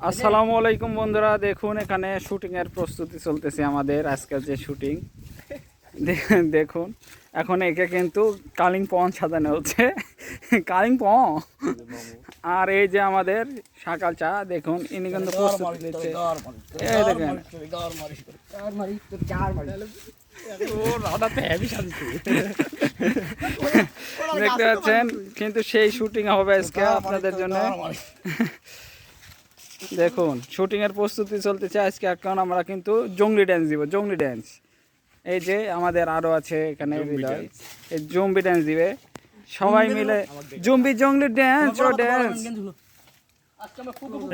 আসসালামু আলাইকুম বন্ধুরা, দেখুন এখানে শুটিং এর প্রস্তুতি চলতেছে আমাদের আজকের যে শুটিং। দেখুন এখন একে কিন্তু কালিম্পং সাজানো হচ্ছে। কালিম্পং। আর এই যে আমাদের সকাল চা, দেখুন ইনি কিন্তু প্রস্তুতি নিচ্ছে। এই দেখেন দেখতে পাচ্ছেন, কিন্তু সেই শুটিং হবে আজকে আপনাদের জন্য। দেখুন শুটিং এর প্রস্তুতি চলতেছে আজকে। এখন আমরা কিন্তু জঙ্গলি ড্যান্স দিব, জঙ্গলি ড্যান্স। এই যে আমাদের আরো আছে এখানে হৃদয়, এই জম্বি ড্যান্স দিবে সবাই মিলে। জম্বি জঙ্গলি ড্যান্স ও ড্যান্স।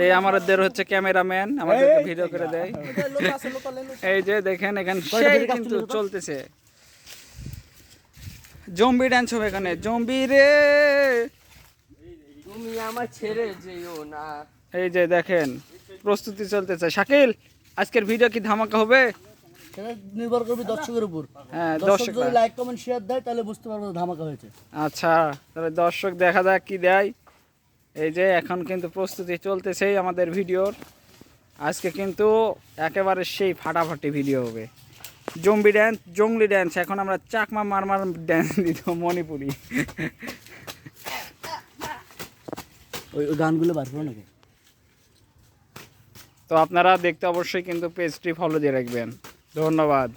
এই আমাদের হচ্ছে ক্যামেরাম্যান, আমাদেরকে ভিডিও করে দেয়। এই যে দেখেন এখানে সেই কিন্তু চলতেছে জম্বি ড্যান্স হবে এখানে। জম্বি রে তুমি আমার ছেড়ে যেও না। এই যে দেখেন প্রস্তুতি চলতেছে। শাকিল, আজকের ভিডিও কি ধামাকা হবে? সেটা নির্ভর করবে দর্শকের উপর। হ্যাঁ, দর্শক যদি লাইক কমেন্ট শেয়ার দেয় তাহলে বুঝতে পারবো ধামাকা হয়েছে। আচ্ছা, তাহলে দর্শক দেখা যাক কি দেয়। এই যে এখন কিন্তু প্রস্তুতি চলতেছেই আমাদের ভিডিওর। আজকে কিন্তু একেবারে সেই ফাটাফাটি ভিডিও হবে। জম্বি ড্যান্স, জঙ্গলি ড্যান্স। এখন আমরা চাকমা মারমার ড্যান্স দিত, মণিপুরি। ওই গানগুলো বার করো নাকি? তো আপনারা দেখতে অবশ্যই কিন্তু পেজটি ফলো দিয়ে রাখবেন। ধন্যবাদ।